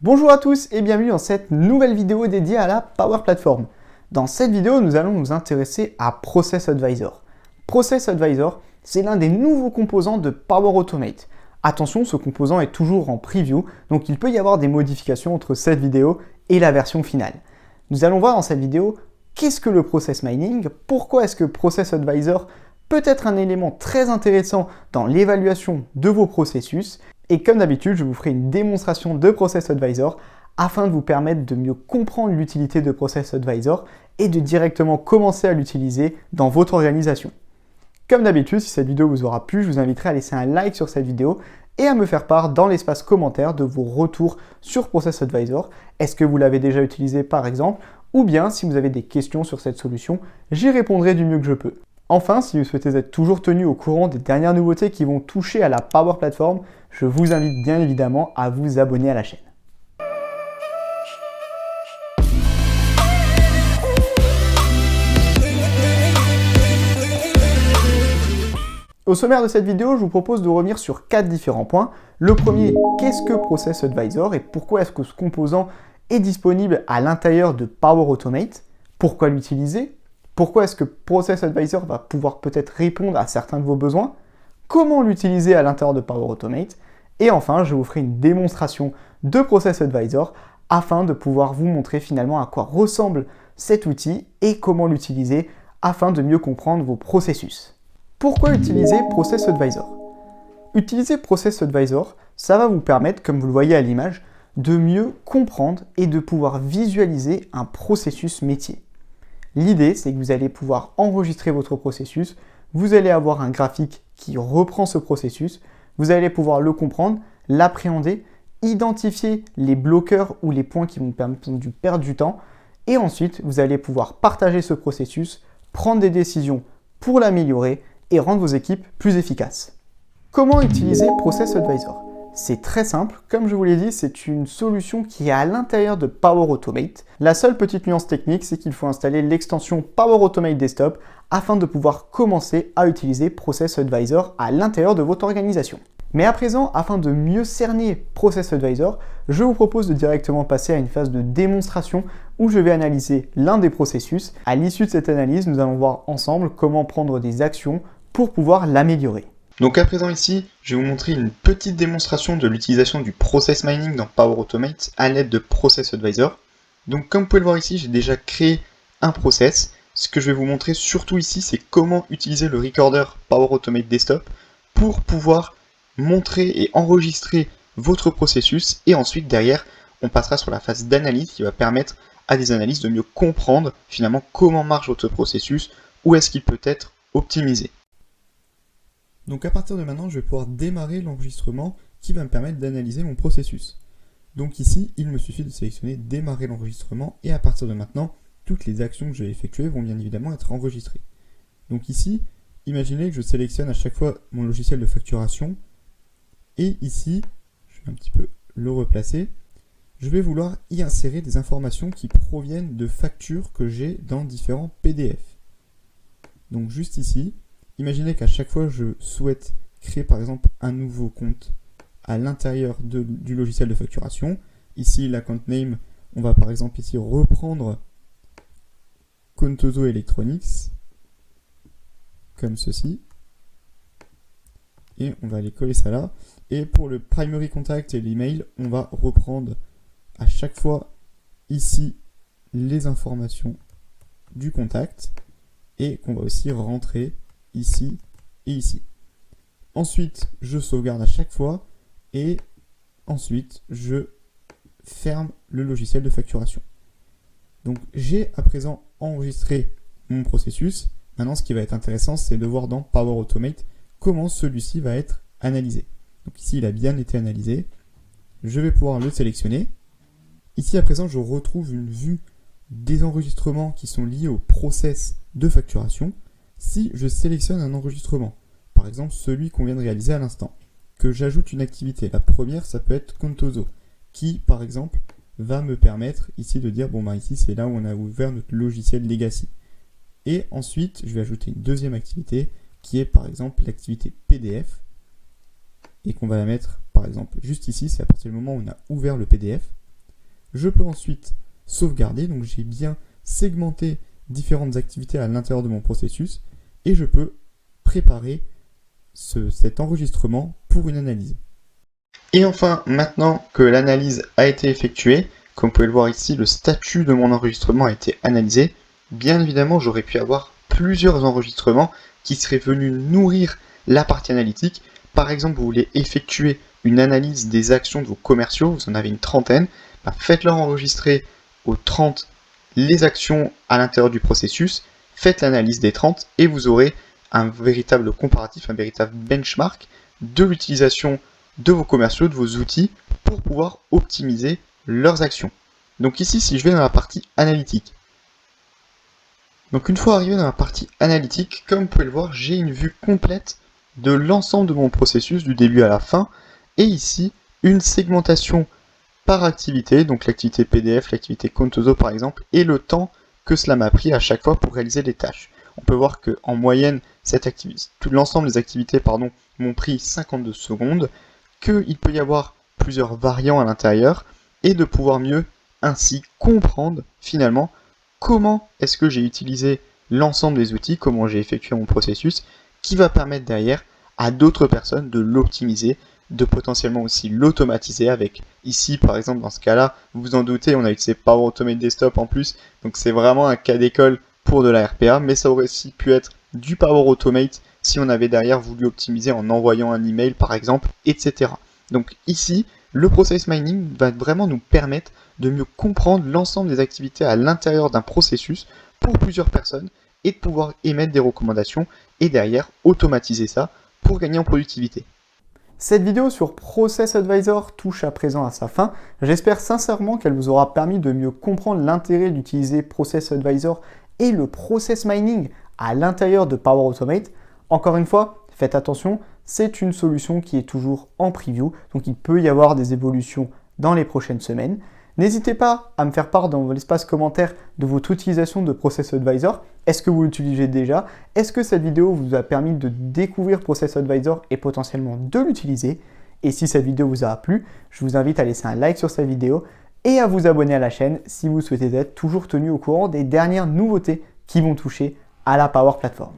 Bonjour à tous et bienvenue dans cette nouvelle vidéo dédiée à la Power Platform. Dans cette vidéo, nous allons nous intéresser à Process Advisor. Process Advisor, c'est l'un des nouveaux composants de Power Automate. Attention, ce composant est toujours en preview, donc il peut y avoir des modifications entre cette vidéo et la version finale. Nous allons voir dans cette vidéo qu'est-ce que le Process Mining, pourquoi est-ce que Process Advisor peut être un élément très intéressant dans l'évaluation de vos processus. Et comme d'habitude, je vous ferai une démonstration de Process Advisor afin de vous permettre de mieux comprendre l'utilité de Process Advisor et de directement commencer à l'utiliser dans votre organisation. Comme d'habitude, si cette vidéo vous aura plu, je vous inviterai à laisser un like sur cette vidéo et à me faire part dans l'espace commentaire de vos retours sur Process Advisor. Est-ce que vous l'avez déjà utilisé par exemple? Ou bien, si vous avez des questions sur cette solution, j'y répondrai du mieux que je peux. Enfin, si vous souhaitez être toujours tenu au courant des dernières nouveautés qui vont toucher à la Power Platform, je vous invite bien évidemment à vous abonner à la chaîne. Au sommaire de cette vidéo, je vous propose de revenir sur 4 différents points. Le premier, qu'est-ce que Process Advisor et pourquoi est-ce que ce composant est disponible à l'intérieur de Power Automate? Pourquoi l'utiliser? Pourquoi est-ce que Process Advisor va pouvoir peut-être répondre à certains de vos besoins? Comment l'utiliser à l'intérieur de Power Automate? Et enfin, je vous ferai une démonstration de Process Advisor afin de pouvoir vous montrer finalement à quoi ressemble cet outil et comment l'utiliser afin de mieux comprendre vos processus. Pourquoi utiliser Process Advisor? Utiliser Process Advisor, ça va vous permettre, comme vous le voyez à l'image, de mieux comprendre et de pouvoir visualiser un processus métier. L'idée, c'est que vous allez pouvoir enregistrer votre processus, vous allez avoir un graphique qui reprend ce processus, vous allez pouvoir le comprendre, l'appréhender, identifier les bloqueurs ou les points qui vont permettre de perdre du temps, et ensuite, vous allez pouvoir partager ce processus, prendre des décisions pour l'améliorer et rendre vos équipes plus efficaces. Comment utiliser Process Advisor? C'est très simple, comme je vous l'ai dit, c'est une solution qui est à l'intérieur de Power Automate. La seule petite nuance technique, c'est qu'il faut installer l'extension Power Automate Desktop afin de pouvoir commencer à utiliser Process Advisor à l'intérieur de votre organisation. Mais à présent, afin de mieux cerner Process Advisor, je vous propose de directement passer à une phase de démonstration où je vais analyser l'un des processus. À l'issue de cette analyse, nous allons voir ensemble comment prendre des actions pour pouvoir l'améliorer. Donc à présent ici, je vais vous montrer une petite démonstration de l'utilisation du Process Mining dans Power Automate à l'aide de Process Advisor. Donc comme vous pouvez le voir ici, j'ai déjà créé un process. Ce que je vais vous montrer surtout ici, c'est comment utiliser le recorder Power Automate Desktop pour pouvoir montrer et enregistrer votre processus. Et ensuite derrière, on passera sur la phase d'analyse qui va permettre à des analystes de mieux comprendre finalement comment marche votre processus, où est-ce qu'il peut être optimisé. Donc à partir de maintenant, je vais pouvoir démarrer l'enregistrement qui va me permettre d'analyser mon processus. Donc ici, il me suffit de sélectionner démarrer l'enregistrement et à partir de maintenant, toutes les actions que je vais effectuer vont bien évidemment être enregistrées. Donc ici, imaginez que je sélectionne à chaque fois mon logiciel de facturation et ici, je vais un petit peu le replacer, je vais vouloir y insérer des informations qui proviennent de factures que j'ai dans différents PDF. Donc juste ici, imaginez qu'à chaque fois je souhaite créer par exemple un nouveau compte à l'intérieur du logiciel de facturation. Ici, l'account name, on va par exemple ici reprendre Contoso Electronics, comme ceci. Et on va aller coller ça là. Et pour le primary contact et l'email, on va reprendre à chaque fois ici les informations du contact et qu'on va aussi rentrer ici et ici. Ensuite, je sauvegarde à chaque fois et ensuite, je ferme le logiciel de facturation. Donc, j'ai à présent enregistré mon processus. Maintenant, ce qui va être intéressant, c'est de voir dans Power Automate comment celui-ci va être analysé. Donc ici, il a bien été analysé. Je vais pouvoir le sélectionner. Ici, à présent, je retrouve une vue des enregistrements qui sont liés au process de facturation. Si je sélectionne un enregistrement, par exemple celui qu'on vient de réaliser à l'instant, que j'ajoute une activité, la première ça peut être Contoso, qui par exemple va me permettre ici de dire, bon ben ici c'est là où on a ouvert notre logiciel Legacy. Et ensuite je vais ajouter une deuxième activité qui est par exemple l'activité PDF, et qu'on va la mettre par exemple juste ici, c'est à partir du moment où on a ouvert le PDF. Je peux ensuite sauvegarder, donc j'ai bien segmenté différentes activités à l'intérieur de mon processus et je peux préparer cet enregistrement pour une analyse. Et enfin, maintenant que l'analyse a été effectuée, comme vous pouvez le voir ici, le statut de mon enregistrement a été analysé. Bien évidemment, j'aurais pu avoir plusieurs enregistrements qui seraient venus nourrir la partie analytique. Par exemple, vous voulez effectuer une analyse des actions de vos commerciaux, vous en avez une trentaine, faites-leur enregistrer aux 30 les actions à l'intérieur du processus, faites l'analyse des 30 et vous aurez un véritable comparatif, un véritable benchmark de l'utilisation de vos commerciaux, de vos outils pour pouvoir optimiser leurs actions. Donc ici, si je vais dans la partie analytique, donc une fois arrivé dans la partie analytique, comme vous pouvez le voir, j'ai une vue complète de l'ensemble de mon processus du début à la fin et ici une segmentation par activité, donc l'activité PDF, l'activité Contoso par exemple, et le temps que cela m'a pris à chaque fois pour réaliser les tâches. On peut voir qu'en moyenne, l'ensemble des activités m'ont pris 52 secondes, qu'il peut y avoir plusieurs variants à l'intérieur, et de pouvoir mieux ainsi comprendre finalement comment est-ce que j'ai utilisé l'ensemble des outils, comment j'ai effectué mon processus, qui va permettre derrière à d'autres personnes de l'optimiser, de potentiellement aussi l'automatiser avec, ici par exemple dans ce cas-là, vous vous en doutez, on a utilisé Power Automate Desktop en plus, donc c'est vraiment un cas d'école pour de la RPA, mais ça aurait aussi pu être du Power Automate si on avait derrière voulu optimiser en envoyant un email par exemple, etc. Donc ici, le process mining va vraiment nous permettre de mieux comprendre l'ensemble des activités à l'intérieur d'un processus pour plusieurs personnes et de pouvoir émettre des recommandations et derrière automatiser ça pour gagner en productivité. Cette vidéo sur Process Advisor touche à présent à sa fin. J'espère sincèrement qu'elle vous aura permis de mieux comprendre l'intérêt d'utiliser Process Advisor et le process mining à l'intérieur de Power Automate. Encore une fois, faites attention, c'est une solution qui est toujours en preview, donc il peut y avoir des évolutions dans les prochaines semaines. N'hésitez pas à me faire part dans l'espace commentaire de votre utilisation de Process Advisor. Est-ce que vous l'utilisez déjà? Est-ce que cette vidéo vous a permis de découvrir Process Advisor et potentiellement de l'utiliser? Et si cette vidéo vous a plu, je vous invite à laisser un like sur cette vidéo et à vous abonner à la chaîne si vous souhaitez être toujours tenu au courant des dernières nouveautés qui vont toucher à la Power Platform.